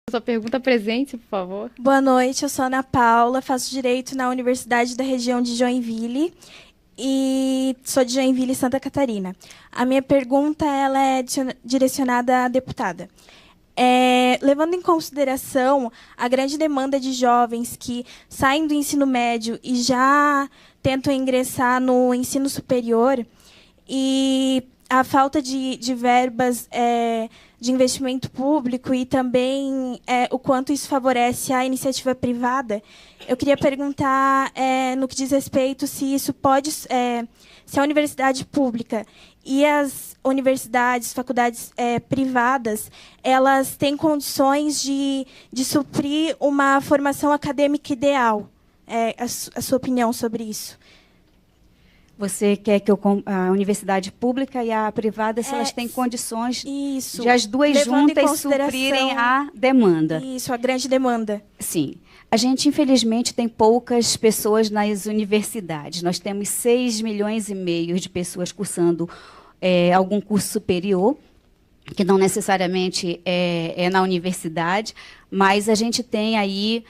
Sua pergunta presente, por favor. Boa noite, eu sou Ana Paula, faço Direito na Universidade da região de Joinville e sou de Joinville, Santa Catarina. A minha pergunta ela é direcionada à deputada. Levando em consideração a grande demanda de jovens que saem do ensino médio e já tentam ingressar no ensino superior e a falta de verbas de investimento público e também o quanto isso favorece a iniciativa privada, eu queria perguntar, no que diz respeito, se isso pode, se a universidade pública e as universidades, faculdades privadas, elas têm condições de suprir uma formação acadêmica ideal. A sua opinião sobre isso? Você quer que a universidade pública e a privada, se elas têm condições isso, de as duas juntas suprirem a demanda? Isso, a grande demanda. Sim. A gente, infelizmente, tem poucas pessoas nas universidades. Nós temos 6,5 milhões de pessoas cursando algum curso superior, que não necessariamente é na universidade, mas a gente tem aí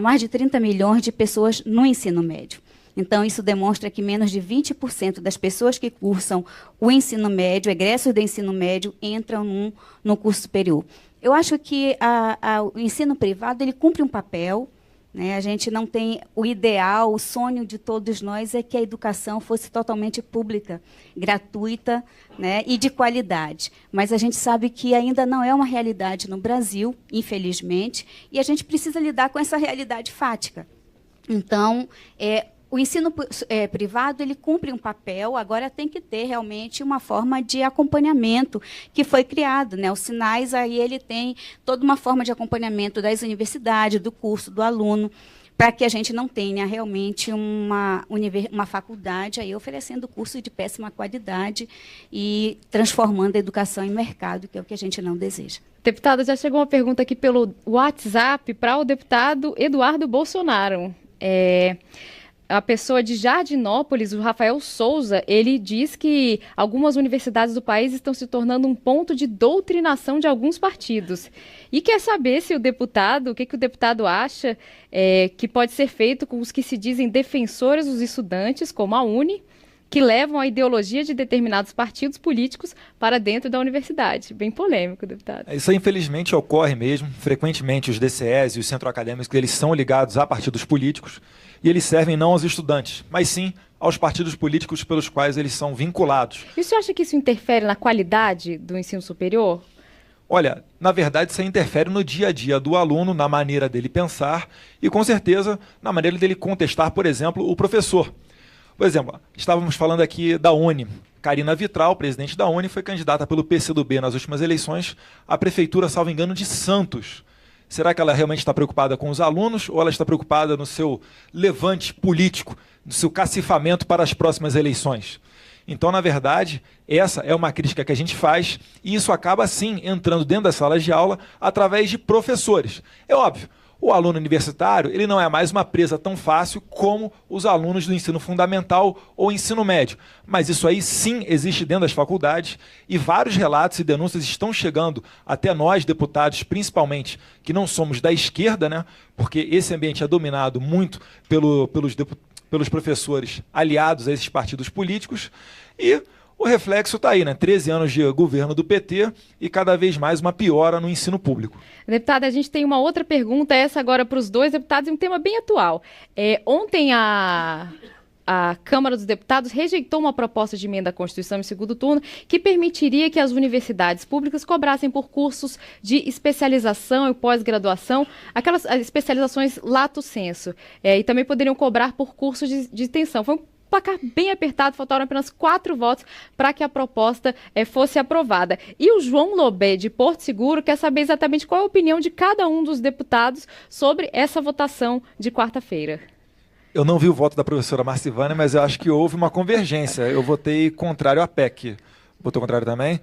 mais de 30 milhões de pessoas no ensino médio. Então, isso demonstra que menos de 20% das pessoas que cursam o ensino médio, egressos do ensino médio, entram no curso superior. Eu acho que o ensino privado ele cumpre um papel, né? A gente não tem o ideal, o sonho de todos nós é que a educação fosse totalmente pública, gratuita, né? E de qualidade. Mas a gente sabe que ainda não é uma realidade no Brasil, infelizmente, e a gente precisa lidar com essa realidade fática. Então, o ensino privado ele cumpre um papel, agora tem que ter realmente uma forma de acompanhamento que foi criado, né? Os Sinais aí ele tem toda uma forma de acompanhamento das universidades, do curso, do aluno, para que a gente não tenha realmente uma faculdade aí oferecendo curso de péssima qualidade e transformando a educação em mercado, que é o que a gente não deseja. Deputada, já chegou uma pergunta aqui pelo WhatsApp para o deputado Eduardo Bolsonaro. A pessoa de Jardinópolis, o Rafael Souza, ele diz que algumas universidades do país estão se tornando um ponto de doutrinação de alguns partidos. E quer saber se o que o deputado acha que pode ser feito com os que se dizem defensores dos estudantes, como a UNE, que levam a ideologia de determinados partidos políticos para dentro da universidade. Bem polêmico, deputado. Isso, infelizmente, ocorre mesmo. Frequentemente, os DCEs e os centros acadêmicos eles são ligados a partidos políticos e eles servem não aos estudantes, mas sim aos partidos políticos pelos quais eles são vinculados. E você acha que isso interfere na qualidade do ensino superior? Olha, na verdade, isso interfere no dia a dia do aluno, na maneira dele pensar e, com certeza, na maneira dele contestar, por exemplo, o professor. Por exemplo, estávamos falando aqui da UNE. Carina Vitral, presidente da UNE, foi candidata pelo PCdoB nas últimas eleições à prefeitura, salvo engano, de Santos. Será que ela realmente está preocupada com os alunos ou ela está preocupada no seu levante político, no seu cacifamento para as próximas eleições? Então, na verdade, essa é uma crítica que a gente faz e isso acaba, sim, entrando dentro das salas de aula através de professores. É óbvio. O aluno universitário ele não é mais uma presa tão fácil como os alunos do ensino fundamental ou ensino médio. Mas isso aí sim existe dentro das faculdades e vários relatos e denúncias estão chegando até nós, deputados, principalmente, que não somos da esquerda, né? Porque esse ambiente é dominado muito pelos professores aliados a esses partidos políticos e o reflexo está aí, né? 13 anos de governo do PT e cada vez mais uma piora no ensino público. Deputada, a gente tem uma outra pergunta, essa agora para os dois deputados, e um tema bem atual. Ontem a Câmara dos Deputados rejeitou uma proposta de emenda à Constituição em segundo turno que permitiria que as universidades públicas cobrassem por cursos de especialização e pós-graduação, aquelas especializações lato sensu, e também poderiam cobrar por cursos de extensão. Foi um placar bem apertado, faltaram apenas 4 votos para que a proposta fosse aprovada. E o João Lobé, de Porto Seguro, quer saber exatamente qual é a opinião de cada um dos deputados sobre essa votação de quarta-feira. Eu não vi o voto da professora Marcivânia, mas eu acho que houve uma convergência. Eu votei contrário à PEC. Votou contrário também?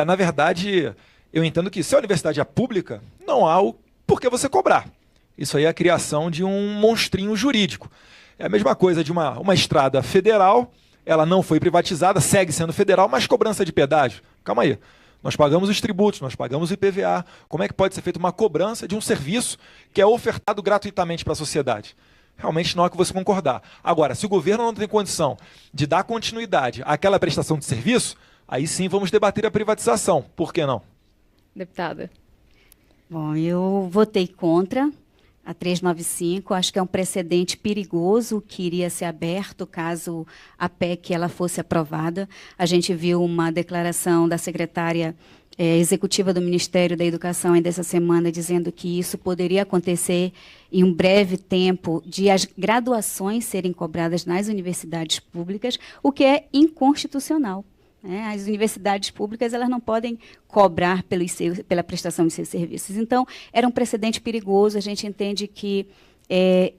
Na verdade, eu entendo que se a universidade é pública, não há o porquê você cobrar. Isso aí é a criação de um monstrinho jurídico. É a mesma coisa de uma estrada federal, ela não foi privatizada, segue sendo federal, mas cobrança de pedágio. Calma aí. Nós pagamos os tributos, nós pagamos o IPVA. Como é que pode ser feita uma cobrança de um serviço que é ofertado gratuitamente para a sociedade? Realmente não há que você concordar. Agora, se o governo não tem condição de dar continuidade àquela prestação de serviço, aí sim vamos debater a privatização. Por que não? Deputada. Bom, eu votei contra a 395, acho que é um precedente perigoso que iria ser aberto caso a PEC ela fosse aprovada. A gente viu uma declaração da secretária executiva do Ministério da Educação ainda essa semana dizendo que isso poderia acontecer em um breve tempo de as graduações serem cobradas nas universidades públicas, o que é inconstitucional. As universidades públicas elas não podem cobrar pela prestação de seus serviços. Então, era um precedente perigoso. A gente entende que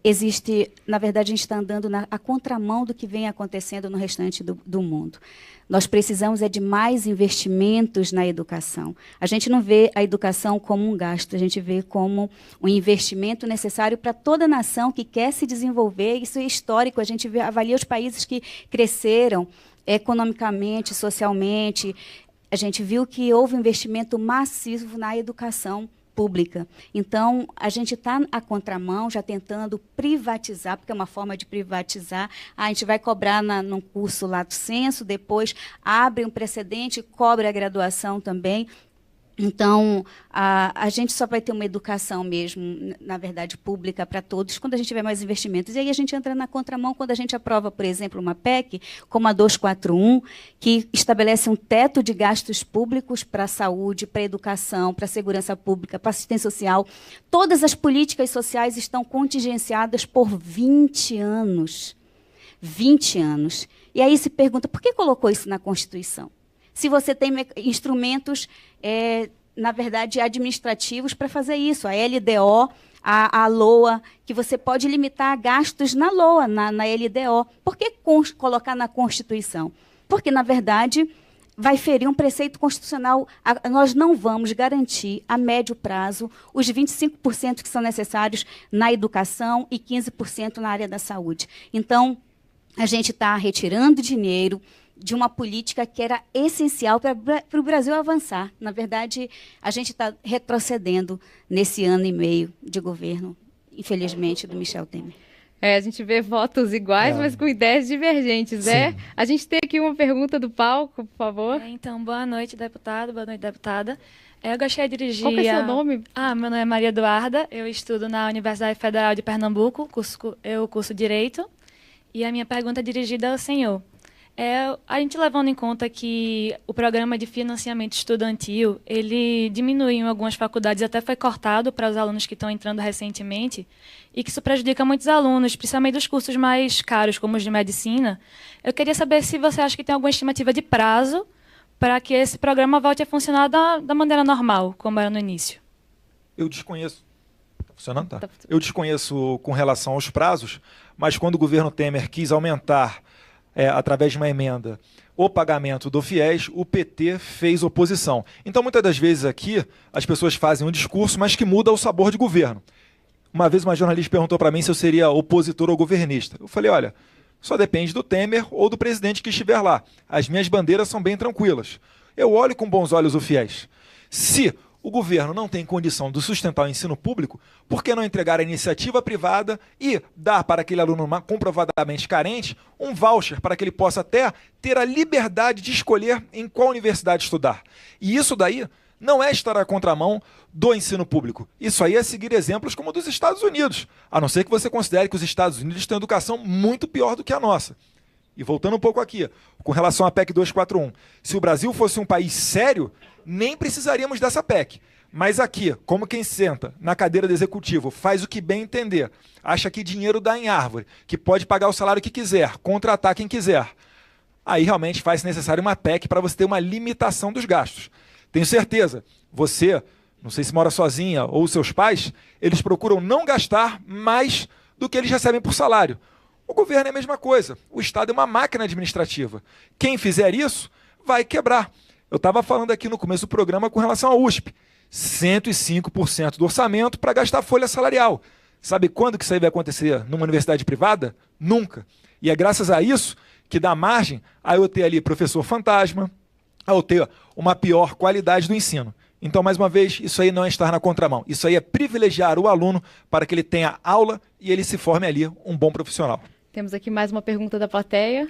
existe, na verdade, a gente está andando a contramão do que vem acontecendo no restante do mundo. Nós precisamos de mais investimentos na educação. A gente não vê a educação como um gasto, a gente vê como um investimento necessário para toda nação que quer se desenvolver. Isso é histórico, a gente avalia os países que cresceram economicamente, socialmente. A gente viu que houve um investimento massivo na educação pública. Então, a gente está à contramão, já tentando privatizar, porque é uma forma de privatizar. A gente vai cobrar num curso lato sensu, depois abre um precedente, cobra a graduação também. Então, a gente só vai ter uma educação mesmo, na verdade, pública para todos, quando a gente tiver mais investimentos. E aí a gente entra na contramão quando a gente aprova, por exemplo, uma PEC, como a 241, que estabelece um teto de gastos públicos para a saúde, para a educação, para a segurança pública, para a assistência social. Todas as políticas sociais estão contingenciadas por 20 anos. 20 anos. E aí se pergunta, por que colocou isso na Constituição? Se você tem instrumentos, na verdade, administrativos para fazer isso, a LDO, a LOA, que você pode limitar gastos na LOA, na LDO. Por que colocar na Constituição? Porque, na verdade, vai ferir um preceito constitucional. Nós não vamos garantir, a médio prazo, os 25% que são necessários na educação e 15% na área da saúde. Então, a gente está retirando dinheiro de uma política que era essencial para o Brasil avançar. Na verdade, a gente está retrocedendo nesse ano e meio de governo, infelizmente, do Michel Temer. A gente vê votos iguais, mas com ideias divergentes, né? A gente tem aqui uma pergunta do palco, por favor. Então, boa noite, deputado, boa noite, deputada. Eu gostaria de dirigir... Qual que é seu nome? Meu nome é Maria Eduarda, eu estudo na Universidade Federal de Pernambuco, eu curso Direito, e a minha pergunta é dirigida ao senhor. A gente levando em conta que o programa de financiamento estudantil, ele diminuiu em algumas faculdades, até foi cortado para os alunos que estão entrando recentemente, e que isso prejudica muitos alunos, principalmente dos cursos mais caros, como os de medicina. Eu queria saber se você acha que tem alguma estimativa de prazo para que esse programa volte a funcionar da maneira normal, como era no início. Eu desconheço. Está funcionando? Tá. Eu desconheço com relação aos prazos, mas quando o governo Temer quis aumentar através de uma emenda, o pagamento do FIES, o PT fez oposição. Então, muitas das vezes aqui, as pessoas fazem um discurso, mas que muda o sabor de governo. Uma vez uma jornalista perguntou para mim se eu seria opositor ou governista. Eu falei, olha, só depende do Temer ou do presidente que estiver lá. As minhas bandeiras são bem tranquilas. Eu olho com bons olhos o FIES. Se o governo não tem condição de sustentar o ensino público, por que não entregar a iniciativa privada e dar para aquele aluno comprovadamente carente um voucher para que ele possa até ter a liberdade de escolher em qual universidade estudar? E isso daí não é estar à contramão do ensino público. Isso aí é seguir exemplos como o dos Estados Unidos, a não ser que você considere que os Estados Unidos têm uma educação muito pior do que a nossa. E voltando um pouco aqui, com relação à PEC 241, se o Brasil fosse um país sério, nem precisaríamos dessa PEC. Mas aqui, como quem senta na cadeira do executivo, faz o que bem entender, acha que dinheiro dá em árvore, que pode pagar o salário que quiser, contratar quem quiser, aí realmente faz necessário uma PEC para você ter uma limitação dos gastos. Tenho certeza, você, não sei se mora sozinha ou seus pais, eles procuram não gastar mais do que eles recebem por salário. O governo é a mesma coisa. O Estado é uma máquina administrativa. Quem fizer isso vai quebrar. Eu estava falando aqui no começo do programa com relação à USP. 105% do orçamento para gastar folha salarial. Sabe quando que isso aí vai acontecer numa universidade privada? Nunca. E é graças a isso que dá margem a eu ter ali professor fantasma, ao ter uma pior qualidade do ensino. Então, mais uma vez, isso aí não é estar na contramão. Isso aí é privilegiar o aluno para que ele tenha aula e ele se forme ali um bom profissional. Temos aqui mais uma pergunta da plateia.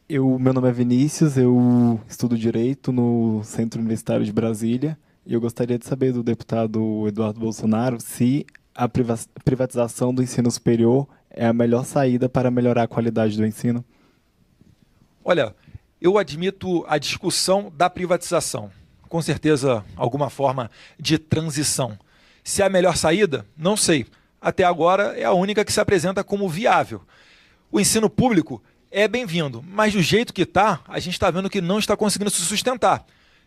Meu nome é Vinícius, eu estudo Direito no Centro Universitário de Brasília e eu gostaria de saber do deputado Eduardo Bolsonaro se a privatização do ensino superior é a melhor saída para melhorar a qualidade do ensino. Olha, eu admito a discussão da privatização. Com certeza, alguma forma de transição. Se é a melhor saída, não sei. Até agora é a única que se apresenta como viável. O ensino público é bem-vindo, mas do jeito que está, a gente está vendo que não está conseguindo se sustentar.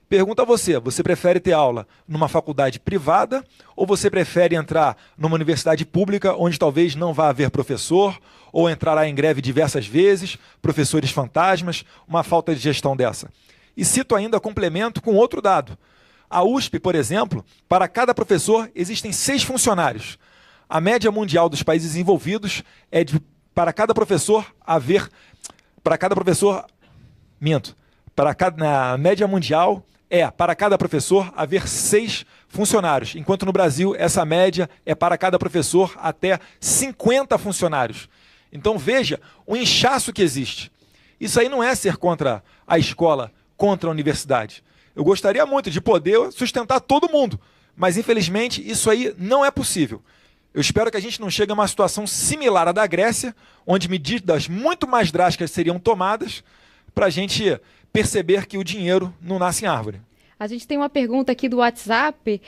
Pergunta a você, você prefere ter aula numa faculdade privada ou você prefere entrar numa universidade pública onde talvez não vá haver professor ou entrará em greve diversas vezes, professores fantasmas, uma falta de gestão dessa? E cito ainda complemento com outro dado. A USP, por exemplo, para cada professor existem 6 funcionários. A média mundial dos países desenvolvidos é de, para cada professor, na média mundial para cada professor haver 6 funcionários, enquanto no Brasil essa média é para cada professor até 50 funcionários. Então veja o inchaço que existe. Isso aí não é ser contra a escola, contra a universidade. Eu gostaria muito de poder sustentar todo mundo, mas infelizmente isso aí não é possível. Eu espero que a gente não chegue a uma situação similar à da Grécia, onde medidas muito mais drásticas seriam tomadas para a gente perceber que o dinheiro não nasce em árvore. A gente tem uma pergunta aqui do WhatsApp,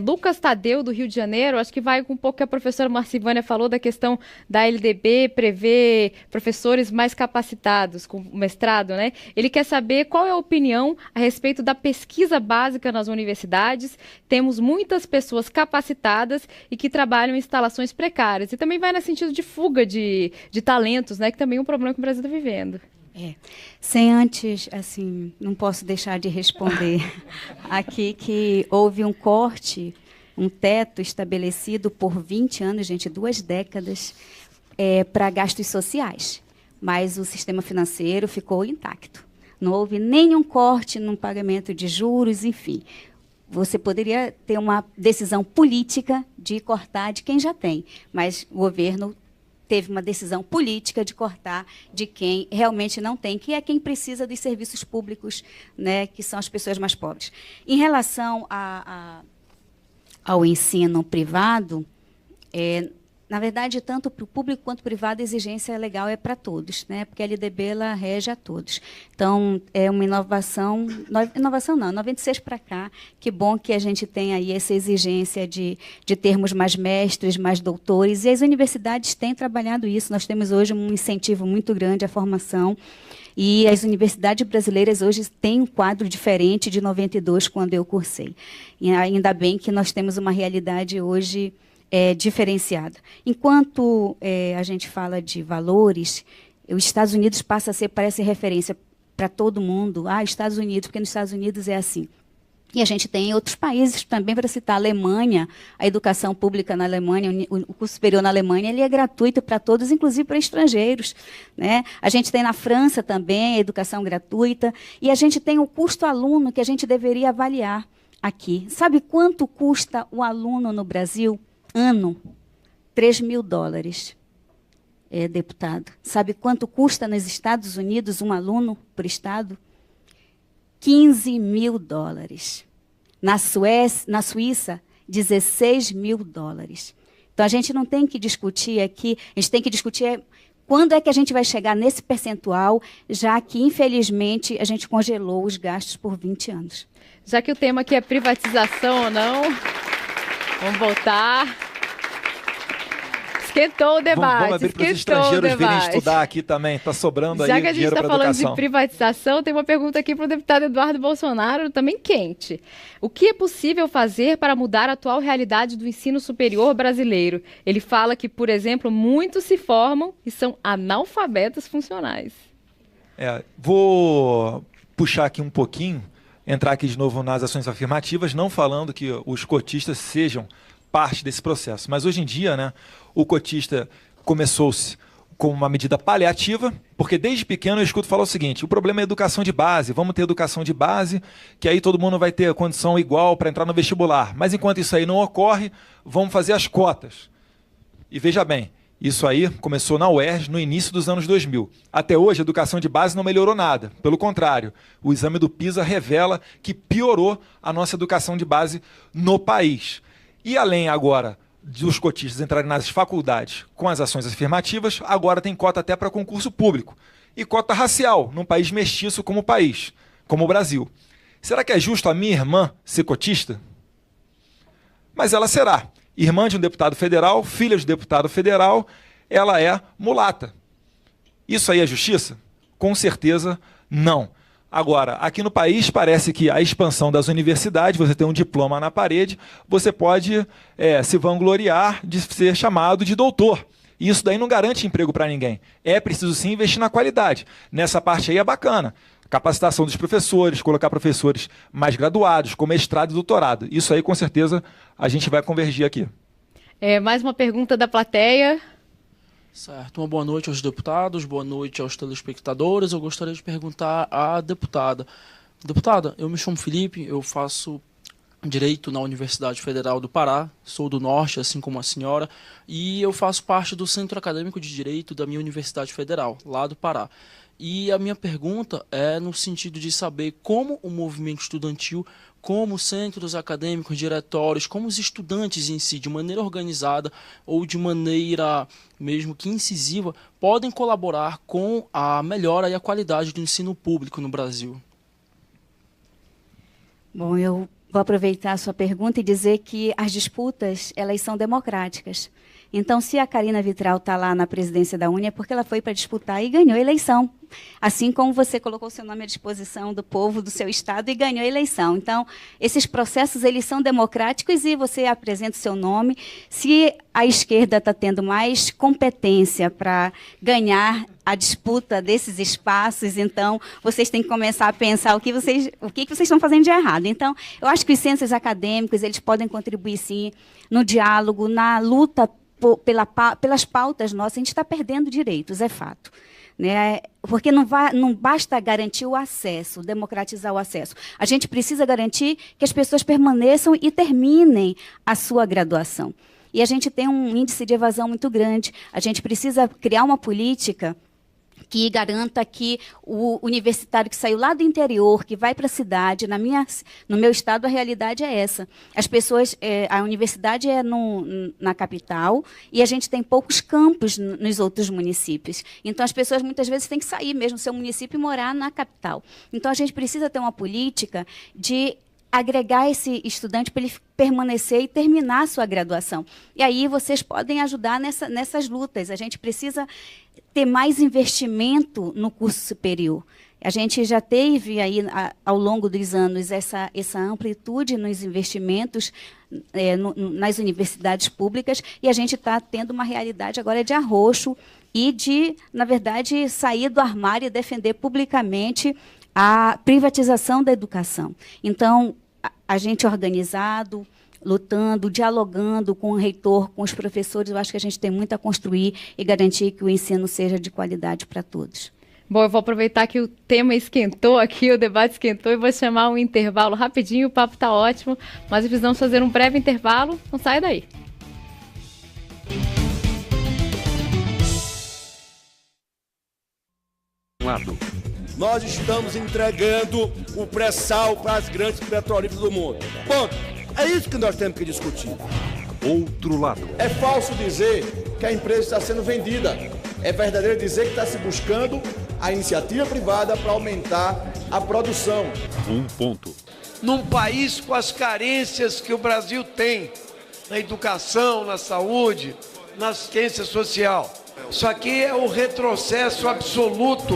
Lucas Tadeu, do Rio de Janeiro, acho que vai com um pouco que a professora Marcivânia falou da questão da LDB, prever professores mais capacitados, com mestrado, né? Ele quer saber qual é a opinião a respeito da pesquisa básica nas universidades. Temos muitas pessoas capacitadas e que trabalham em instalações precárias. E também vai no sentido de fuga de talentos, né? Que também é um problema que o Brasil está vivendo. Sem antes, assim, não posso deixar de responder aqui que houve um corte, um teto estabelecido por 20 anos, gente, 2 décadas, para gastos sociais. Mas o sistema financeiro ficou intacto. Não houve nenhum corte no pagamento de juros, enfim. Você poderia ter uma decisão política de cortar de quem já tem, mas o governo teve uma decisão política de cortar de quem realmente não tem, que é quem precisa dos serviços públicos, né, que são as pessoas mais pobres. Em relação ao ensino privado, na verdade, tanto para o público quanto para o privado, a exigência legal é para todos, né, porque a LDB ela rege a todos. Então, é uma inovação não, 96 para cá, que bom que a gente tem aí essa exigência de termos mais mestres, mais doutores, e as universidades têm trabalhado isso. Nós temos hoje um incentivo muito grande à formação, e as universidades brasileiras hoje têm um quadro diferente de 92, quando eu cursei. E ainda bem que nós temos uma realidade hoje diferenciada. Enquanto a gente fala de valores, os Estados Unidos passa a ser, parece referência para todo mundo. Estados Unidos, porque nos Estados Unidos é assim. E a gente tem outros países também, para citar a Alemanha, a educação pública na Alemanha, o curso superior na Alemanha, ele é gratuito para todos, inclusive para estrangeiros, né? A gente tem na França também a educação gratuita, e a gente tem o custo aluno que a gente deveria avaliar aqui. Sabe quanto custa o aluno no Brasil? Ano, $3.000, deputado. Sabe quanto custa nos Estados Unidos um aluno por estado? $15.000. Na Suíça, $16.000. Então, a gente não tem que discutir aqui, a gente tem que discutir quando é que a gente vai chegar nesse percentual, já que, infelizmente, a gente congelou os gastos por 20 anos. Já que o tema aqui é privatização ou não... Vamos voltar. Esquentou o debate. Vamos abrir para os estrangeiros virem estudar aqui também. Está sobrando aí dinheiro para educação. Já que a gente está falando de privatização, tem uma pergunta aqui para o deputado Eduardo Bolsonaro, também quente. O que é possível fazer para mudar a atual realidade do ensino superior brasileiro? Ele fala que, por exemplo, muitos se formam e são analfabetos funcionais. Vou puxar aqui um pouquinho, entrar aqui de novo nas ações afirmativas, não falando que os cotistas sejam parte desse processo. Mas hoje em dia, né, o cotista começou-se como uma medida paliativa, porque desde pequeno eu escuto falar o seguinte: o problema é a educação de base, vamos ter educação de base, que aí todo mundo vai ter condição igual para entrar no vestibular. Mas enquanto isso aí não ocorre, vamos fazer as cotas. E veja bem, isso aí começou na UERJ no início dos anos 2000. Até hoje, a educação de base não melhorou nada. Pelo contrário, o exame do PISA revela que piorou a nossa educação de base no país. E além agora dos cotistas entrarem nas faculdades com as ações afirmativas, agora tem cota até para concurso público. E cota racial, num país mestiço como o país, como o Brasil. Será que é justo a minha irmã ser cotista? Mas ela será. Irmã de um deputado federal, filha de deputado federal, ela é mulata. Isso aí é justiça? Com certeza não. Agora, aqui no país parece que a expansão das universidades, você tem um diploma na parede, você pode se vangloriar de ser chamado de doutor. E isso daí não garante emprego para ninguém. É preciso sim investir na qualidade. Nessa parte aí é bacana. Capacitação dos professores, colocar professores mais graduados, com mestrado e doutorado. Isso aí, com certeza, a gente vai convergir aqui. Mais uma pergunta da plateia. Certo. Uma boa noite aos deputados, boa noite aos telespectadores. Eu gostaria de perguntar à deputada. Deputada, eu me chamo Felipe, eu faço Direito na Universidade Federal do Pará, sou do Norte, assim como a senhora, e eu faço parte do Centro Acadêmico de Direito da minha Universidade Federal, lá do Pará. E a minha pergunta é no sentido de saber como o movimento estudantil, como os centros acadêmicos, diretórios, como os estudantes em si, de maneira organizada ou de maneira mesmo que incisiva, podem colaborar com a melhora e a qualidade do ensino público no Brasil. Bom, eu vou aproveitar a sua pergunta e dizer que as disputas, elas são democráticas. Então, se a Karina Vitral está lá na presidência da UNE, é porque ela foi para disputar e ganhou a eleição. Assim como você colocou seu nome à disposição do povo do seu estado e ganhou a eleição. Então, esses processos, eles são democráticos e você apresenta o seu nome. Se a esquerda está tendo mais competência para ganhar a disputa desses espaços, então, vocês têm que começar a pensar o que vocês estão fazendo de errado. Então, eu acho que os centros acadêmicos, eles podem contribuir, sim, no diálogo, na luta pelas pautas nossas. A gente está perdendo direitos, é fato. Né? Porque não basta garantir o acesso, democratizar o acesso. A gente precisa garantir que as pessoas permaneçam e terminem a sua graduação. E a gente tem um índice de evasão muito grande. A gente precisa criar uma política que garanta que o universitário que saiu lá do interior, que vai para a cidade, no meu estado a realidade é essa. As pessoas, a universidade é na capital e a gente tem poucos campos nos outros municípios. Então as pessoas muitas vezes têm que sair mesmo do seu município e morar na capital. Então a gente precisa ter uma política de agregar esse estudante para ele permanecer e terminar a sua graduação. E aí vocês podem ajudar nessas lutas. A gente precisa ter mais investimento no curso superior. A gente já teve aí, ao longo dos anos, essa amplitude nos investimentos nas universidades públicas, e a gente está tendo uma realidade agora de arroxo e de, na verdade, sair do armário e defender publicamente a privatização da educação. Então, a gente organizado, lutando, dialogando com o reitor, com os professores, eu acho que a gente tem muito a construir e garantir que o ensino seja de qualidade para todos. Bom, eu vou aproveitar que o tema esquentou aqui, o debate esquentou, e vou chamar um intervalo rapidinho, o papo está ótimo, mas precisamos fazer um breve intervalo, não sai daí. Nós estamos entregando o pré-sal para as grandes petrolíferas do mundo. Ponto. É isso que nós temos que discutir. Outro lado. É falso dizer que a empresa está sendo vendida. É verdadeiro dizer que está se buscando a iniciativa privada para aumentar a produção. Um ponto. Num país com as carências que o Brasil tem, na educação, na saúde, na assistência social. Isso aqui é o retrocesso absoluto.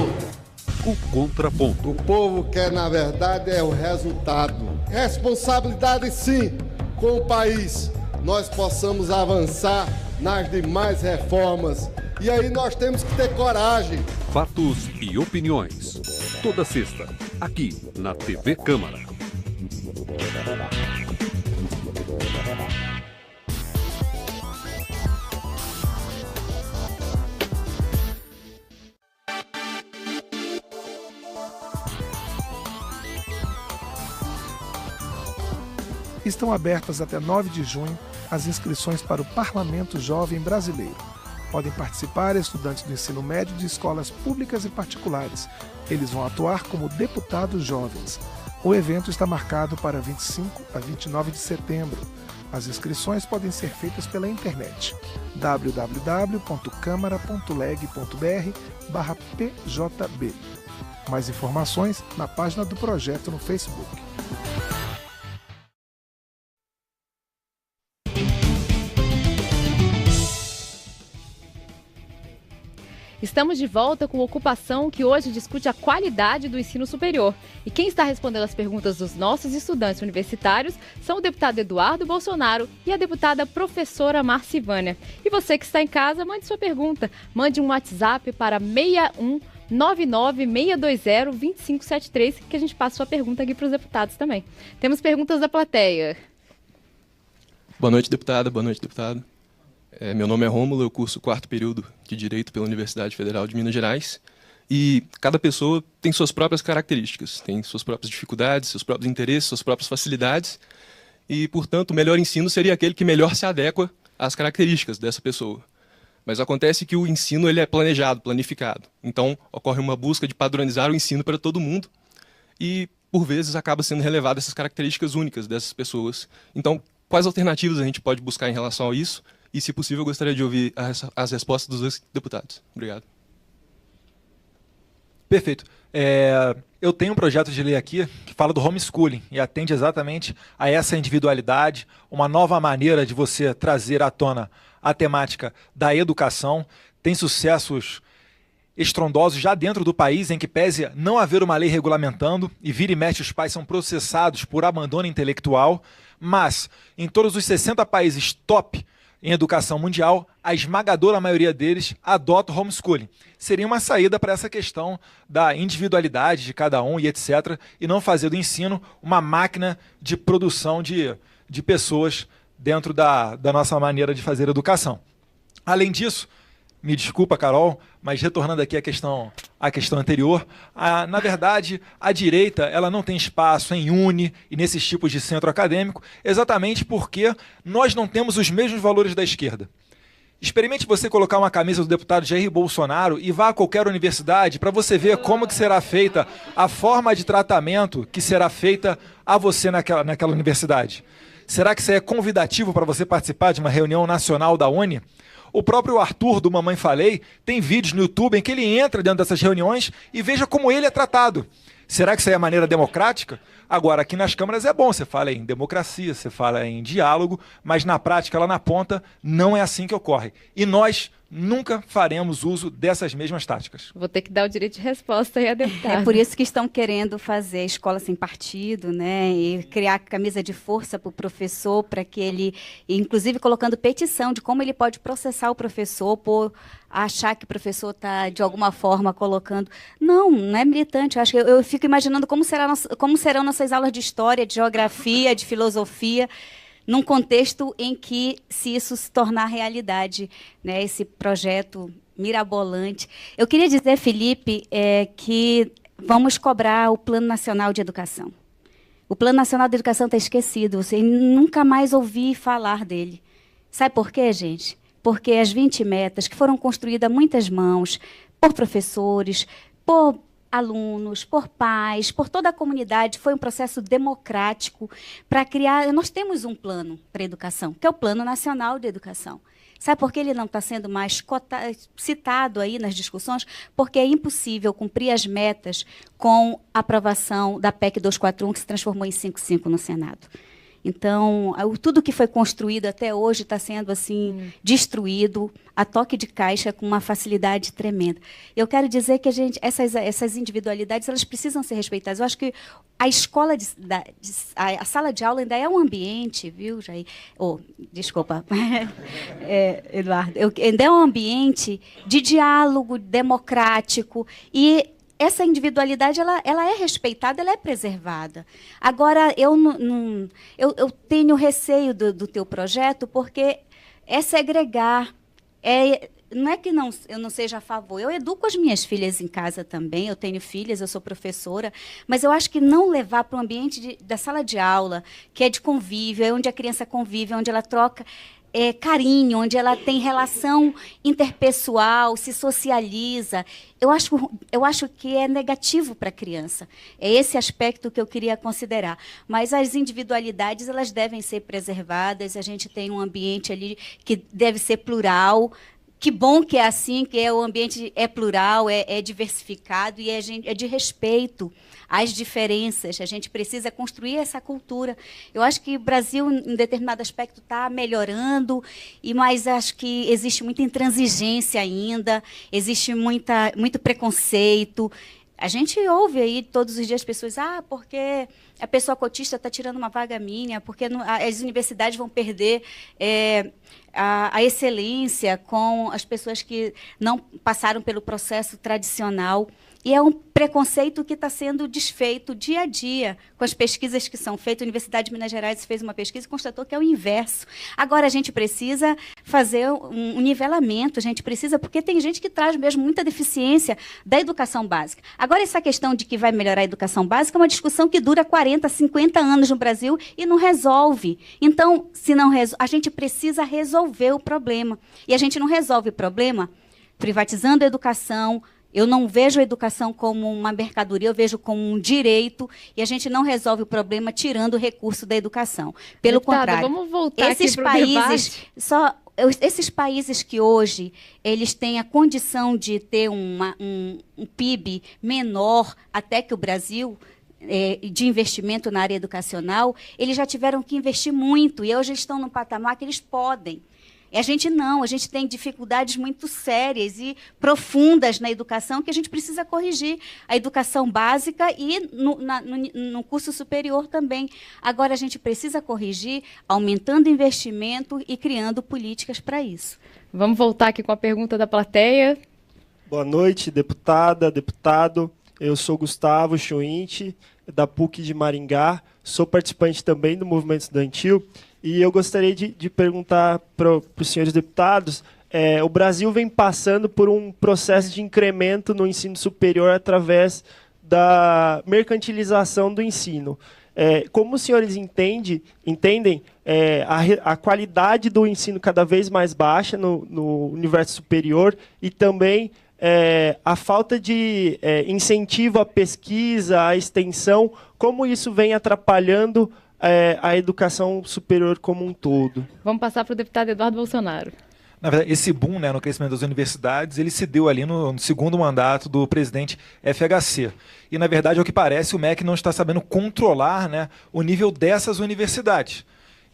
O contraponto. O povo quer, na verdade, é o resultado. Responsabilidade, sim, com o país. Nós possamos avançar nas demais reformas. E aí nós temos que ter coragem. Fatos e opiniões. Toda sexta, aqui na TV Câmara. Estão abertas até 9 de junho as inscrições para o Parlamento Jovem Brasileiro. Podem participar estudantes do ensino médio de escolas públicas e particulares. Eles vão atuar como deputados jovens. O evento está marcado para 25 a 29 de setembro. As inscrições podem ser feitas pela internet www.câmara.leg.br/pjb. Mais informações na página do projeto no Facebook. Estamos de volta com Ocupação, que hoje discute a qualidade do ensino superior. E quem está respondendo as perguntas dos nossos estudantes universitários são o deputado Eduardo Bolsonaro e a deputada professora Marcivânia. E você que está em casa, mande sua pergunta. Mande um WhatsApp para 61996202573, que a gente passa sua pergunta aqui para os deputados também. Temos perguntas da plateia. Boa noite, deputada. Boa noite, deputado. Meu nome é Rômulo, eu curso o 4º período de Direito pela Universidade Federal de Minas Gerais. E cada pessoa tem suas próprias características, tem suas próprias dificuldades, seus próprios interesses, suas próprias facilidades. E, portanto, o melhor ensino seria aquele que melhor se adequa às características dessa pessoa. Mas acontece que o ensino ele é planejado, planificado. Então, ocorre uma busca de padronizar o ensino para todo mundo e, por vezes, acaba sendo relevado essas características únicas dessas pessoas. Então, quais alternativas a gente pode buscar em relação a isso? E, se possível, eu gostaria de ouvir as respostas dos dois deputados. Obrigado. Perfeito. Eu tenho um projeto de lei aqui que fala do homeschooling e atende exatamente a essa individualidade, uma nova maneira de você trazer à tona a temática da educação. Tem sucessos estrondosos já dentro do país, em que pese não haver uma lei regulamentando e vira e mexe os pais são processados por abandono intelectual, mas em todos os 60 países top em educação mundial, a esmagadora maioria deles adota o homeschooling. Seria uma saída para essa questão da individualidade de cada um e etc., e não fazer do ensino uma máquina de produção de pessoas dentro da nossa maneira de fazer educação. Além disso, me desculpa, Carol, mas retornando aqui à questão anterior, na verdade, a direita ela não tem espaço em uni e nesses tipos de centro acadêmico, exatamente porque nós não temos os mesmos valores da esquerda. Experimente você colocar uma camisa do deputado Jair Bolsonaro e vá a qualquer universidade para você ver como que será feita a forma de tratamento que será feita a você naquela universidade. Será que isso é convidativo para você participar de uma reunião nacional da Uni? O próprio Arthur, do Mamãe Falei, tem vídeos no YouTube em que ele entra dentro dessas reuniões e veja como ele é tratado. Será que isso aí é maneira democrática? Agora, aqui nas câmaras é bom, você fala em democracia, você fala em diálogo, mas na prática, lá na ponta, não é assim que ocorre. E nós nunca faremos uso dessas mesmas táticas. Vou ter que dar o direito de resposta aí a deputada. É por isso que estão querendo fazer escola sem partido, né? E criar camisa de força para o professor, para que ele, inclusive colocando petição de como ele pode processar o professor por achar que o professor está, de alguma forma, colocando... Não é militante. Eu fico imaginando como serão nossas aulas de história, de geografia, de filosofia, num contexto em que, se isso se tornar realidade, né, esse projeto mirabolante. Eu queria dizer, Felipe, que vamos cobrar o Plano Nacional de Educação. O Plano Nacional de Educação está esquecido, você nunca mais ouvi falar dele. Sabe por quê, gente? Porque as 20 metas que foram construídas a muitas mãos, por professores, por alunos, por pais, por toda a comunidade, foi um processo democrático para criar... Nós temos um plano para a educação, que é o Plano Nacional de Educação. Sabe por que ele não está sendo mais citado aí nas discussões? Porque é impossível cumprir as metas com a aprovação da PEC 241, que se transformou em 55 no Senado. Então, tudo que foi construído até hoje está sendo assim destruído a toque de caixa com uma facilidade tremenda. Eu quero dizer que essas individualidades elas precisam ser respeitadas. Eu acho que a escola, a sala de aula ainda é um ambiente, viu, Jair? Desculpa, Eduardo. Ainda é um ambiente de diálogo democrático e essa individualidade ela é respeitada, ela é preservada. Agora, eu tenho receio do teu projeto, porque é segregar, não é que eu não seja a favor, eu educo as minhas filhas em casa também, eu tenho filhas, eu sou professora, mas eu acho que não levar para o ambiente da sala de aula, que é de convívio, é onde a criança convive, onde ela troca carinho, onde ela tem relação interpessoal, se socializa. Eu acho que é negativo para a criança. É esse aspecto que eu queria considerar. Mas as individualidades, elas devem ser preservadas, a gente tem um ambiente ali que deve ser plural. Que bom que é assim, que o ambiente é plural, é diversificado e é de respeito às diferenças. A gente precisa construir essa cultura. Eu acho que o Brasil, em determinado aspecto, está melhorando, mas acho que existe muita intransigência ainda, existe muito preconceito. A gente ouve aí todos os dias pessoas, porque a pessoa cotista está tirando uma vaga minha, porque as universidades vão perder a excelência com as pessoas que não passaram pelo processo tradicional. E é um preconceito que está sendo desfeito dia a dia com as pesquisas que são feitas. A Universidade de Minas Gerais fez uma pesquisa e constatou que é o inverso. Agora, a gente precisa fazer um nivelamento, a gente precisa, porque tem gente que traz mesmo muita deficiência da educação básica. Agora, essa questão de que vai melhorar a educação básica é uma discussão que dura 40, 50 anos no Brasil e não resolve. Então, a gente precisa resolver o problema. E a gente não resolve o problema privatizando a educação. Eu não vejo a educação como uma mercadoria, eu vejo como um direito, e a gente não resolve o problema tirando o recurso da educação. Pelo contrário, vamos voltar esses países, esses países que hoje eles têm a condição de ter um PIB menor até que o Brasil, de investimento na área educacional, eles já tiveram que investir muito, e hoje estão num patamar que eles podem. A gente tem dificuldades muito sérias profundas na educação que a gente precisa corrigir. A educação básica e no curso superior também. Agora, a gente precisa corrigir aumentando investimento e criando políticas para isso. Vamos voltar aqui com a pergunta da plateia. Boa noite, deputada, deputado. Eu sou Gustavo Chuinte, da PUC de Maringá. Sou participante também do movimento estudantil. E eu gostaria de perguntar para os senhores deputados, o Brasil vem passando por um processo de incremento no ensino superior através da mercantilização do ensino. Como os senhores entendem a qualidade do ensino cada vez mais baixa no universo superior e também a falta de incentivo à pesquisa, à extensão, como isso vem atrapalhando a educação superior como um todo? Vamos passar para o deputado Eduardo Bolsonaro. Na verdade, esse boom, no crescimento das universidades, ele se deu ali no segundo mandato do presidente FHC. E, na verdade, ao que parece, o MEC não está sabendo controlar, o nível dessas universidades.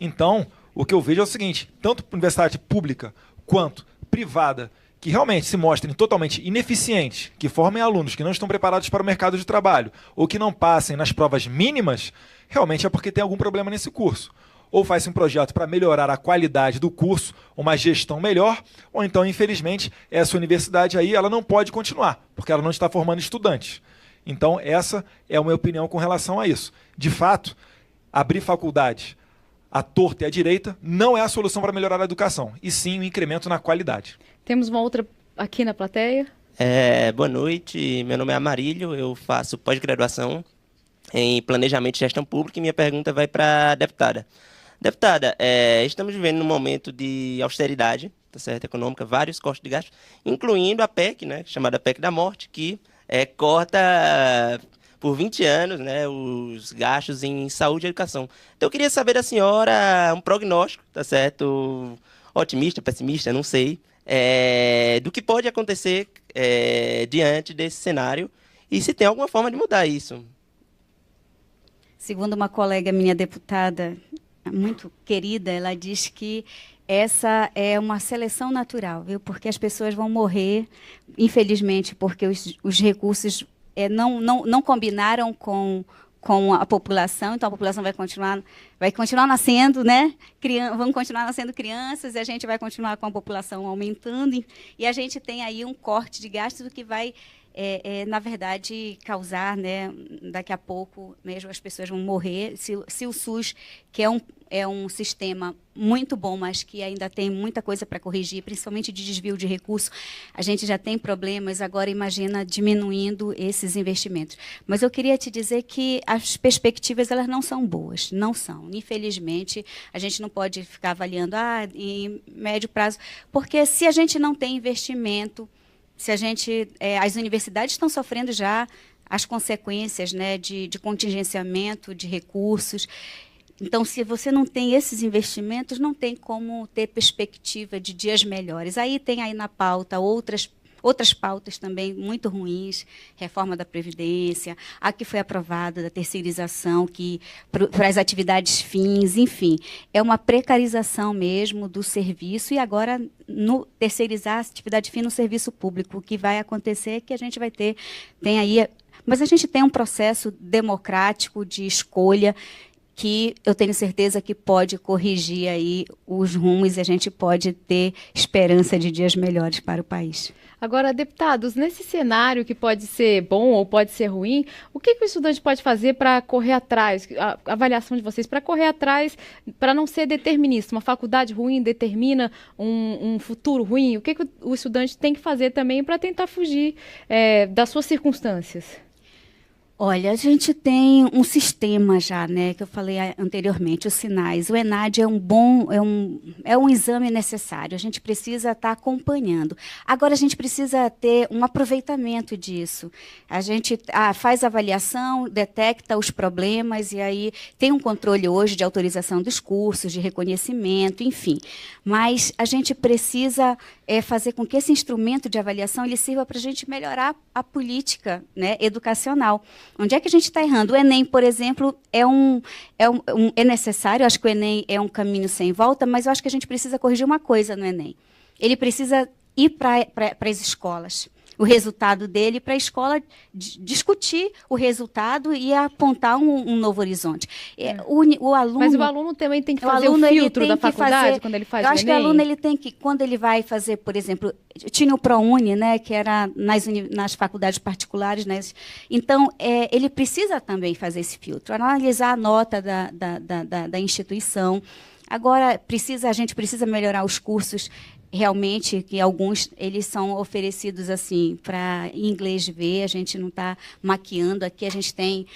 Então, o que eu vejo é o seguinte, tanto universidade pública quanto privada, que realmente se mostrem totalmente ineficientes, que formem alunos que não estão preparados para o mercado de trabalho, ou que não passem nas provas mínimas, realmente é porque tem algum problema nesse curso. Ou faz um projeto para melhorar a qualidade do curso, uma gestão melhor, ou então, infelizmente, essa universidade aí ela não pode continuar, porque ela não está formando estudantes. Então, essa é a minha opinião com relação a isso. De fato, abrir faculdades à torta e à direita não é a solução para melhorar a educação, e sim o incremento na qualidade. Temos uma outra aqui na plateia. Boa noite, meu nome é Amarílio, eu faço pós-graduação em Planejamento e Gestão Pública e minha pergunta vai para a deputada. Deputada, estamos vivendo num momento de austeridade, tá certo, econômica, vários cortes de gastos, incluindo a PEC, chamada PEC da Morte, que corta por 20 anos os gastos em saúde e educação. Então eu queria saber da senhora um prognóstico, tá certo, otimista, pessimista, não sei, do que pode acontecer diante desse cenário e se tem alguma forma de mudar isso. Segundo uma colega minha deputada, muito querida, ela diz que essa é uma seleção natural, viu? Porque as pessoas vão morrer, infelizmente, porque os recursos não combinaram com a população, então a população vai continuar nascendo, vão continuar nascendo crianças, e a gente vai continuar com a população aumentando, e a gente tem aí um corte de gastos que vai na verdade, causar, né, daqui a pouco mesmo as pessoas vão morrer, se o SUS, que é um sistema muito bom, mas que ainda tem muita coisa para corrigir, principalmente de desvio de recursos, a gente já tem problemas, agora imagina diminuindo esses investimentos. Mas eu queria te dizer que as perspectivas elas não são boas, não são. Infelizmente, a gente não pode ficar avaliando em médio prazo, porque se a gente não tem investimento, se a gente, as universidades estão sofrendo já as consequências, né, de contingenciamento de recursos. Então, se você não tem esses investimentos, não tem como ter perspectiva de dias melhores. Aí tem aí na pauta outras pautas também muito ruins, reforma da Previdência, a que foi aprovada da terceirização, que para as atividades fins, enfim, é uma precarização mesmo do serviço, e agora terceirizar a atividade fim no serviço público. O que vai acontecer é que a gente vai mas a gente tem um processo democrático de escolha que eu tenho certeza que pode corrigir aí os rumos e a gente pode ter esperança de dias melhores para o país. Agora, deputados, nesse cenário que pode ser bom ou pode ser ruim, o que o estudante pode fazer para correr atrás, a avaliação de vocês, para correr atrás, para não ser determinista? Uma faculdade ruim determina um futuro ruim? O que o estudante tem que fazer também para tentar fugir das suas circunstâncias? Olha, a gente tem um sistema já, né, que eu falei anteriormente, os sinais. O ENAD é um exame necessário, a gente precisa estar acompanhando. Agora, a gente precisa ter um aproveitamento disso. A gente faz avaliação, detecta os problemas, e aí tem um controle hoje de autorização dos cursos, de reconhecimento, enfim. Mas a gente precisa fazer com que esse instrumento de avaliação ele sirva para a gente melhorar a política, né, educacional. Onde é que a gente está errando? O Enem, por exemplo, é necessário, acho que o Enem é um caminho sem volta, mas eu acho que a gente precisa corrigir uma coisa no Enem. Ele precisa ir para as escolas, o resultado dele, para a escola discutir o resultado e apontar um novo horizonte. O aluno, mas o aluno também tem que fazer o filtro da faculdade quando ele faz o Enem? Eu acho que o aluno ele tem que, quando ele vai fazer, por exemplo, tinha o ProUni, né, que era nas faculdades particulares, né, então ele precisa também fazer esse filtro, analisar a nota da instituição. Agora, a gente precisa melhorar os cursos, realmente, que alguns eles são oferecidos assim para inglês ver, a gente não está maquiando aqui, a gente tem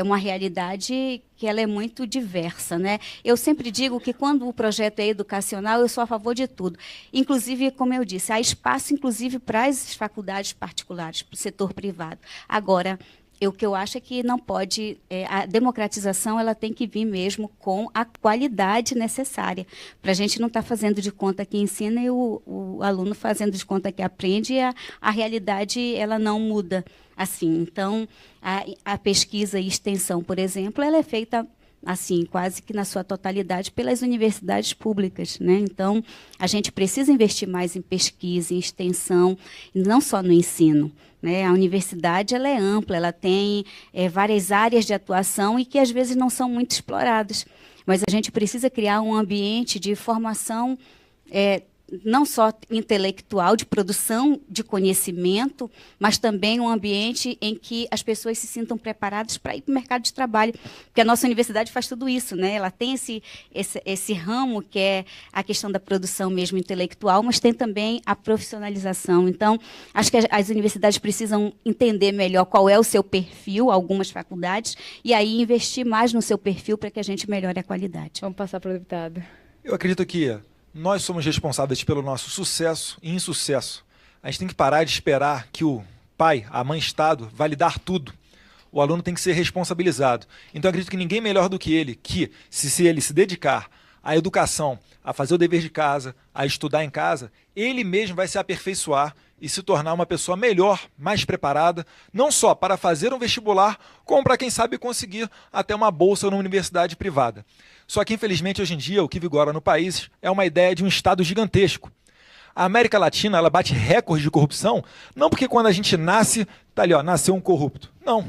uma realidade que ela é muito diversa, né? Eu sempre digo que quando o projeto é educacional, eu sou a favor de tudo. Inclusive, como eu disse, há espaço inclusive para as faculdades particulares, para o setor privado. Agora, o que eu acho é que não pode, a democratização ela tem que vir mesmo com a qualidade necessária, para a gente não estar fazendo de conta que ensina e o aluno fazendo de conta que aprende, e a realidade ela não muda assim. Então, a pesquisa e extensão, por exemplo, ela é feita assim, quase que na sua totalidade, pelas universidades públicas, né? Então, a gente precisa investir mais em pesquisa, em extensão, não só no ensino, né? A universidade ela é ampla, ela tem várias áreas de atuação e que, às vezes, não são muito exploradas. Mas a gente precisa criar um ambiente de formação não só intelectual, de produção de conhecimento, mas também um ambiente em que as pessoas se sintam preparadas para ir para o mercado de trabalho. Porque a nossa universidade faz tudo isso, né? Ela tem esse ramo que é a questão da produção mesmo intelectual, mas tem também a profissionalização. Então, acho que as universidades precisam entender melhor qual é o seu perfil, algumas faculdades, e aí investir mais no seu perfil para que a gente melhore a qualidade. Vamos passar para o deputado. Eu acredito que nós somos responsáveis pelo nosso sucesso e insucesso. A gente tem que parar de esperar que o pai, a mãe Estado, vai lhe dar tudo. O aluno tem que ser responsabilizado. Então, eu acredito que ninguém melhor do que ele, que se ele se dedicar à educação, a fazer o dever de casa, a estudar em casa, ele mesmo vai se aperfeiçoar e se tornar uma pessoa melhor, mais preparada, não só para fazer um vestibular, como para, quem sabe, conseguir até uma bolsa numa universidade privada. Só que, infelizmente, hoje em dia, o que vigora no país é uma ideia de um Estado gigantesco. A América Latina ela bate recordes de corrupção, não porque quando a gente nasce, tá ali, ó, nasceu um corrupto. Não.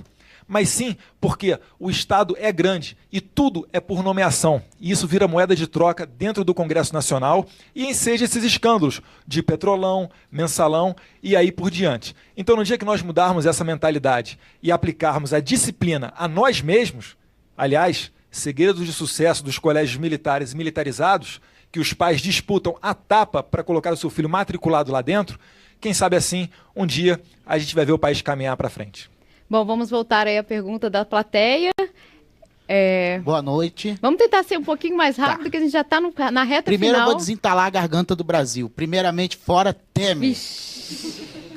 mas sim porque o Estado é grande e tudo é por nomeação. E isso vira moeda de troca dentro do Congresso Nacional e enseja esses escândalos de Petrolão, Mensalão e aí por diante. Então, no dia que nós mudarmos essa mentalidade e aplicarmos a disciplina a nós mesmos, aliás, segredo de sucesso dos colégios militares e militarizados, que os pais disputam a tapa para colocar o seu filho matriculado lá dentro, quem sabe assim, um dia a gente vai ver o país caminhar para frente. Bom, vamos voltar aí à pergunta da plateia. Boa noite. Vamos tentar ser um pouquinho mais rápido, porque a gente já está na reta Primeiro final. eu vou desentalar a garganta do Brasil. Primeiramente, fora Temer.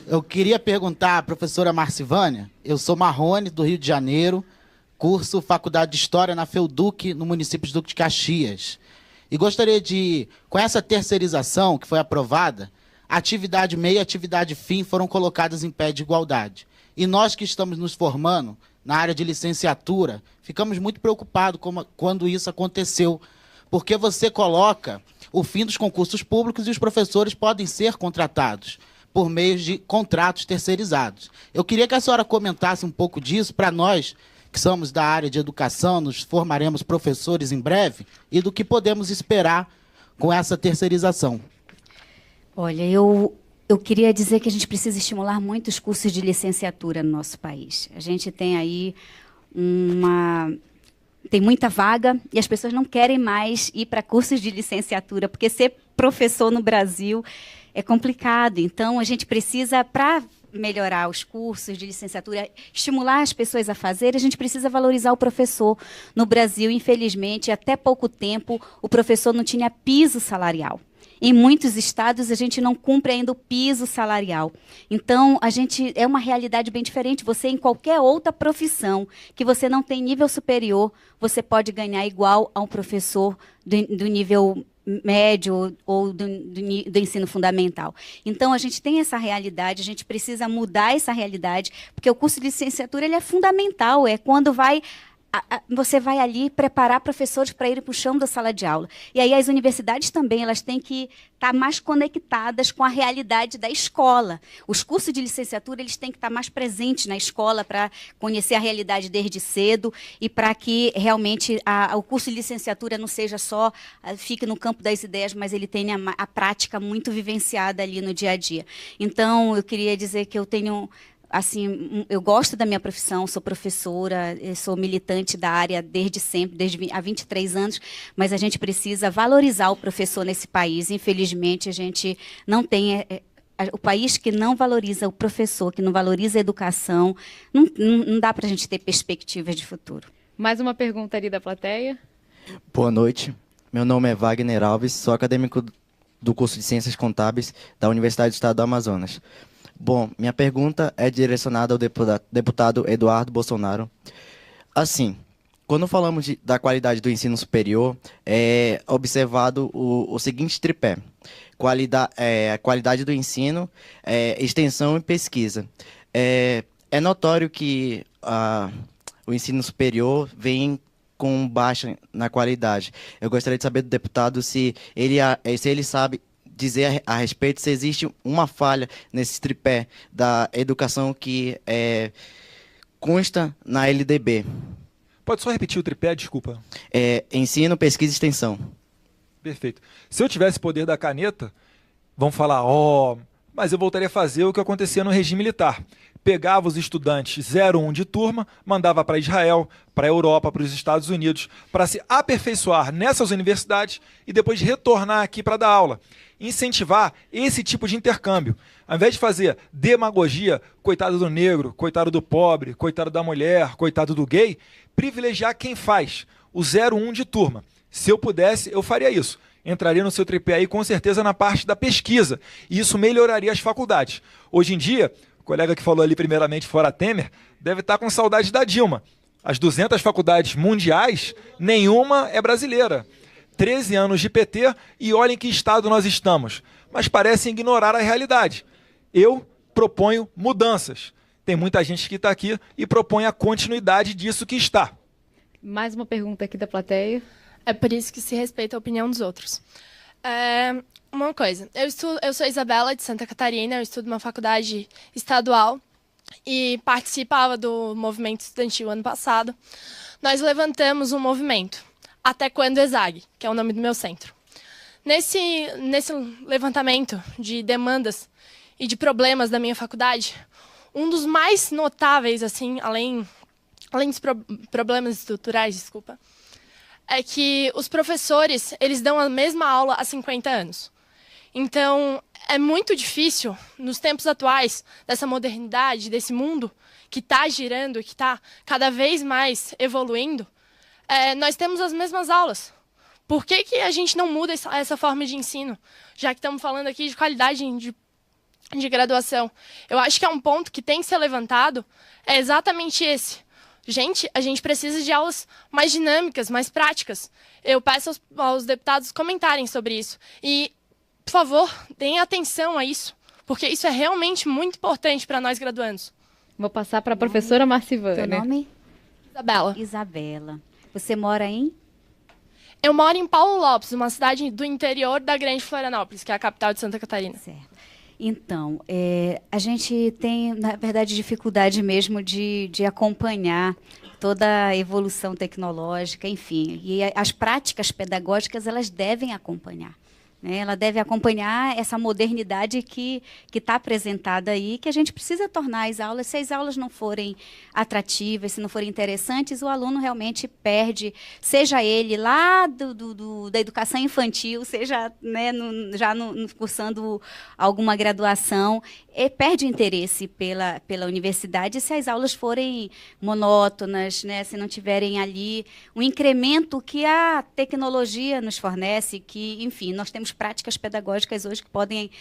Eu queria perguntar à professora Marcivânia, eu sou Marrone, do Rio de Janeiro, curso Faculdade de História na FEUDUC, no município de Duque de Caxias. E gostaria de, com essa terceirização que foi aprovada, atividade meio e atividade fim foram colocadas em pé de igualdade. E nós que estamos nos formando na área de licenciatura, ficamos muito preocupados quando isso aconteceu, porque você coloca o fim dos concursos públicos e os professores podem ser contratados por meio de contratos terceirizados. Eu queria que a senhora comentasse um pouco disso para nós, que somos da área de educação, nos formaremos professores em breve, e do que podemos esperar com essa terceirização. Olha, eu queria dizer que a gente precisa estimular muito os cursos de licenciatura no nosso país. A gente tem aí tem muita vaga e as pessoas não querem mais ir para cursos de licenciatura, porque ser professor no Brasil é complicado. Então, a gente precisa, para melhorar os cursos de licenciatura, estimular as pessoas a fazer, a gente precisa valorizar o professor. No Brasil, infelizmente, até pouco tempo, o professor não tinha piso salarial. Em muitos estados, a gente não cumpre ainda o piso salarial. Então, é uma realidade bem diferente. Você, em qualquer outra profissão que você não tem nível superior, você pode ganhar igual a um professor do nível médio ou do ensino fundamental. Então, a gente tem essa realidade, a gente precisa mudar essa realidade, porque o curso de licenciatura ele é fundamental, é quando você vai ali preparar professores para irem para o chão da sala de aula. E aí as universidades também elas têm que estar mais conectadas com a realidade da escola. Os cursos de licenciatura eles têm que estar mais presentes na escola para conhecer a realidade desde cedo e para que realmente o curso de licenciatura não seja só, fique no campo das ideias, mas ele tenha a prática muito vivenciada ali no dia a dia. Então, eu queria dizer que eu tenho... Assim, eu gosto da minha profissão, sou professora, sou militante da área desde sempre, há 23 anos, mas a gente precisa valorizar o professor nesse país. Infelizmente, a gente não tem... o país que não valoriza o professor, que não valoriza a educação, não dá para a gente ter perspectivas de futuro. Mais uma pergunta ali da plateia. Boa noite. Meu nome é Wagner Alves, sou acadêmico do curso de Ciências Contábeis da Universidade do Estado do Amazonas. Bom, minha pergunta é direcionada ao deputado Eduardo Bolsonaro. Assim, quando falamos da qualidade do ensino superior, é observado o seguinte tripé. Qualidade do ensino, extensão e pesquisa. É notório que o ensino superior vem com baixa na qualidade. Eu gostaria de saber do deputado se ele sabe dizer a respeito se existe uma falha nesse tripé da educação que consta na LDB. Pode só repetir o tripé, desculpa? Ensino, pesquisa e extensão. Perfeito. Se eu tivesse poder da caneta, vão falar, mas eu voltaria a fazer o que acontecia no regime militar. Pegava os estudantes 01 de turma, mandava para Israel, para a Europa, para os Estados Unidos, para se aperfeiçoar nessas universidades e depois retornar aqui para dar aula. Incentivar esse tipo de intercâmbio. Ao invés de fazer demagogia, coitado do negro, coitado do pobre, coitado da mulher, coitado do gay, privilegiar quem faz, o 01 de turma. Se eu pudesse, eu faria isso. Entraria no seu tripé aí com certeza na parte da pesquisa. E isso melhoraria as faculdades. Hoje em dia, o colega que falou ali primeiramente fora Temer, deve estar com saudade da Dilma. As 200 faculdades mundiais, nenhuma é brasileira. 13 anos de PT e olhem que estado nós estamos. Mas parecem ignorar a realidade. Eu proponho mudanças. Tem muita gente que está aqui e propõe a continuidade disso que está. Mais uma pergunta aqui da plateia. É por isso que se respeita a opinião dos outros. Uma coisa, eu sou Isabela, de Santa Catarina, eu estudo numa faculdade estadual e participava do movimento estudantil ano passado, nós levantamos um movimento, Até Quando ESAG, que é o nome do meu centro. Nesse levantamento de demandas e de problemas da minha faculdade, um dos mais notáveis, assim, além dos problemas estruturais, desculpa, é que os professores, eles dão a mesma aula há 50 anos. Então, é muito difícil, nos tempos atuais, dessa modernidade, desse mundo que está girando, que está cada vez mais evoluindo, nós temos as mesmas aulas. Por que a gente não muda essa forma de ensino? Já que estamos falando aqui de qualidade de graduação. Eu acho que é um ponto que tem que ser levantado, é exatamente esse. Gente, a gente precisa de aulas mais dinâmicas, mais práticas. Eu peço aos deputados comentarem sobre isso. E, por favor, deem atenção a isso, porque isso é realmente muito importante para nós graduandos. Vou passar para a professora Marcivânia. Seu nome? Isabela. Isabela. Você mora em? Eu moro em Paulo Lopes, uma cidade do interior da Grande Florianópolis, que é a capital de Santa Catarina. Certo. Então, a gente tem, na verdade, dificuldade mesmo de acompanhar toda a evolução tecnológica, enfim. E as práticas pedagógicas, elas devem acompanhar. Né? Ela deve acompanhar essa modernidade que está apresentada aí, que a gente precisa tornar as aulas. Se as aulas não forem atrativas, se não forem interessantes, o aluno realmente perde, seja ele lá da educação infantil, seja, né, cursando alguma graduação, perde o interesse pela universidade se as aulas forem monótonas, né, se não tiverem ali um incremento que a tecnologia nos fornece, que, enfim, nós temos práticas pedagógicas hoje que podem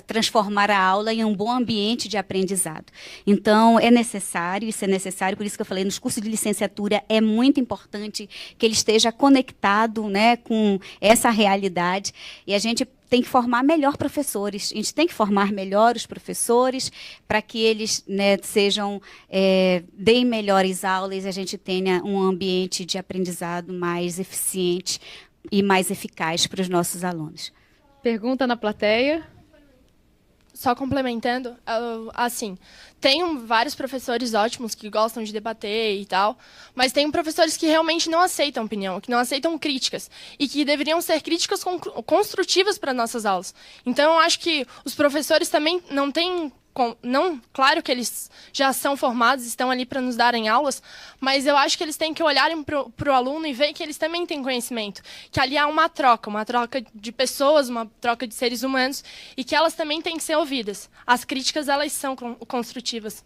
transformar a aula em um bom ambiente de aprendizado. Então, isso é necessário, por isso que eu falei, nos cursos de licenciatura é muito importante que ele esteja conectado, né, com essa realidade, e a gente tem que formar melhor professores. A gente tem que formar melhor os professores para que eles, né, deem melhores aulas e a gente tenha um ambiente de aprendizado mais eficiente e mais eficaz para os nossos alunos. Pergunta na plateia. Só complementando, assim, tem vários professores ótimos que gostam de debater e tal, mas tem professores que realmente não aceitam opinião, que não aceitam críticas, e que deveriam ser críticas construtivas para nossas aulas. Então, eu acho que os professores também não têm... claro que eles já são formados, estão ali para nos darem aulas, mas eu acho que eles têm que olharem para o aluno e ver que eles também têm conhecimento, que ali há uma troca de pessoas, uma troca de seres humanos, e que elas também têm que ser ouvidas. As críticas, elas são construtivas.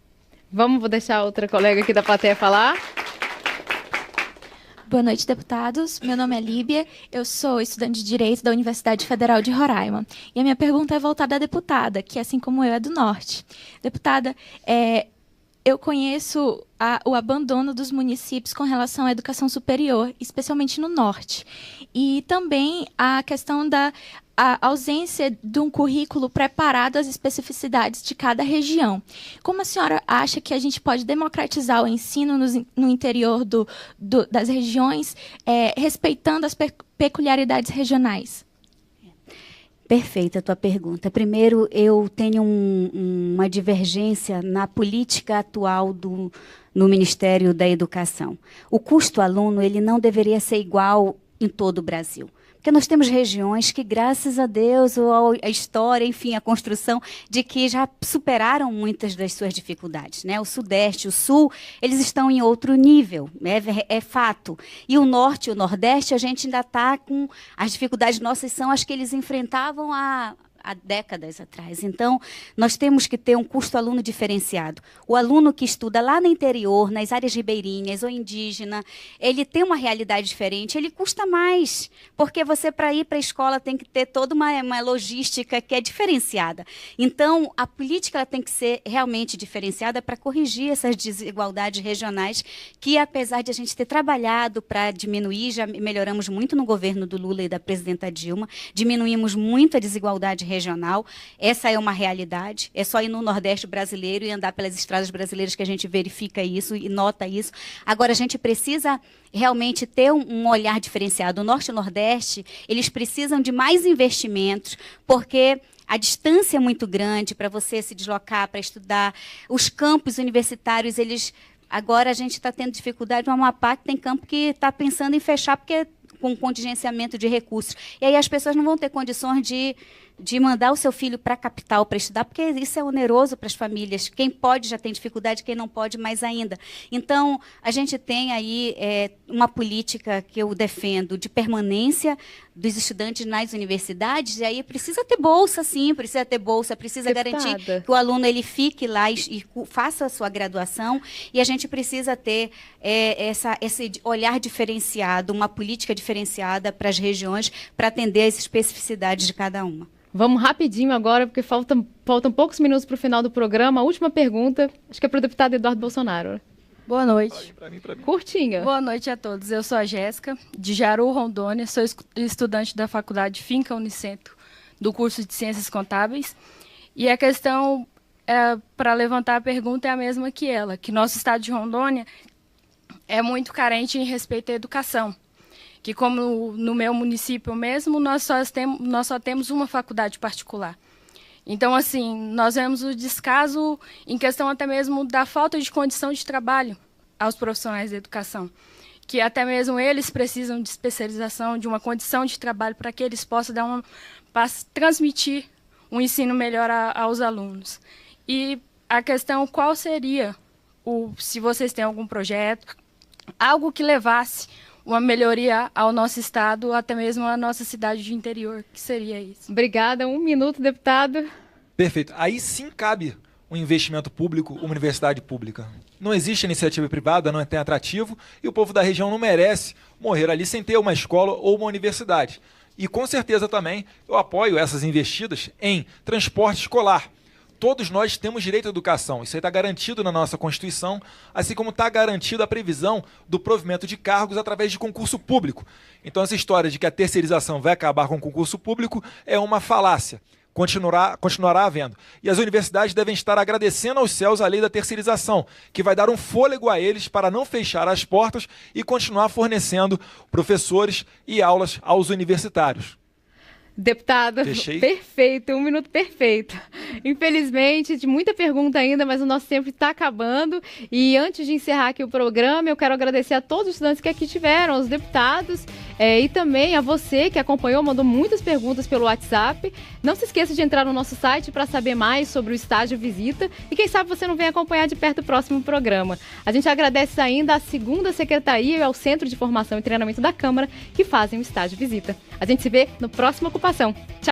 Vou deixar outra colega aqui da plateia falar. Boa noite, deputados. Meu nome é Líbia, eu sou estudante de Direito da Universidade Federal de Roraima. E a minha pergunta é voltada à deputada, que, assim como eu, é do Norte. Deputada, eu conheço o abandono dos municípios com relação à educação superior, especialmente no Norte. E também a questão da ausência de um currículo preparado às especificidades de cada região. Como a senhora acha que a gente pode democratizar o ensino no interior das regiões, respeitando as peculiaridades regionais? Perfeita a tua pergunta. Primeiro, eu tenho uma divergência na política atual no Ministério da Educação. O custo aluno ele não deveria ser igual em todo o Brasil. Porque nós temos regiões que, graças a Deus, ou a história, enfim, a construção, de que já superaram muitas das suas dificuldades. Né? O Sudeste, o Sul, eles estão em outro nível, é fato. E o Norte e o Nordeste, a gente ainda está com... As dificuldades nossas são as que eles enfrentavam há décadas atrás. Então, nós temos que ter um custo-aluno diferenciado. O aluno que estuda lá no interior, nas áreas ribeirinhas ou indígena, ele tem uma realidade diferente, ele custa mais, porque você, para ir para a escola, tem que ter toda uma logística que é diferenciada. Então, a política ela tem que ser realmente diferenciada para corrigir essas desigualdades regionais que, apesar de a gente ter trabalhado para diminuir, já melhoramos muito no governo do Lula e da presidenta Dilma, diminuímos muito a desigualdade regional, regional. Essa é uma realidade. É só ir no Nordeste brasileiro e andar pelas estradas brasileiras que a gente verifica isso e nota isso. Agora, a gente precisa realmente ter um olhar diferenciado. O Norte e o Nordeste, eles precisam de mais investimentos, porque a distância é muito grande para você se deslocar, para estudar. Os campos universitários, agora a gente está tendo dificuldade. O Amapá que tem campo que está pensando em fechar porque com contingenciamento de recursos. E aí as pessoas não vão ter condições de mandar o seu filho para a capital para estudar, porque isso é oneroso para as famílias. Quem pode já tem dificuldade, quem não pode mais ainda. Então, a gente tem aí uma política que eu defendo de permanência dos estudantes nas universidades, e aí precisa ter bolsa, sim, precisa ter bolsa, precisa garantir que o aluno ele fique lá e faça a sua graduação, e a gente precisa ter esse olhar diferenciado, uma política diferenciada para as regiões, para atender as especificidades de cada uma. Vamos rapidinho agora, porque faltam poucos minutos para o final do programa. A última pergunta, acho que é para o deputado Eduardo Bolsonaro. Boa noite. Pra mim. Curtinha. Boa noite a todos. Eu sou a Jéssica, de Jaru, Rondônia. Sou estudante da Faculdade Finca Unicentro, do curso de Ciências Contábeis. E a questão, para levantar a pergunta, é a mesma que ela, que nosso estado de Rondônia é muito carente em respeito à educação. Que como no meu município mesmo, nós só temos uma faculdade particular. Então, assim, nós vemos o descaso em questão até mesmo da falta de condição de trabalho aos profissionais da educação, que até mesmo eles precisam de especialização, de uma condição de trabalho para que eles possam transmitir um ensino melhor aos alunos. E a questão, qual seria, se vocês têm algum projeto, algo que levasse uma melhoria ao nosso estado, até mesmo à nossa cidade de interior, que seria isso. Obrigada. 1 minuto, deputado. Perfeito. Aí sim cabe um investimento público, uma universidade pública. Não existe iniciativa privada, não tem atrativo, e o povo da região não merece morrer ali sem ter uma escola ou uma universidade. E com certeza também eu apoio essas investidas em transporte escolar. Todos nós temos direito à educação, isso aí está garantido na nossa Constituição, assim como está garantida a previsão do provimento de cargos através de concurso público. Então essa história de que a terceirização vai acabar com o concurso público é uma falácia, continuará havendo. E as universidades devem estar agradecendo aos céus a lei da terceirização, que vai dar um fôlego a eles para não fechar as portas e continuar fornecendo professores e aulas aos universitários. Deputado, Fechei. Perfeito, 1 minuto perfeito. Infelizmente, de muita pergunta ainda, mas o nosso tempo está acabando. E antes de encerrar aqui o programa, eu quero agradecer a todos os estudantes que aqui tiveram, aos deputados, e também a você que acompanhou, mandou muitas perguntas pelo WhatsApp. Não se esqueça de entrar no nosso site para saber mais sobre o estágio visita. E quem sabe você não vem acompanhar de perto o próximo programa. A gente agradece ainda à 2ª Secretaria e ao Centro de Formação e Treinamento da Câmara que fazem o estágio visita. A gente se vê no próximo Ocupação. Tchau!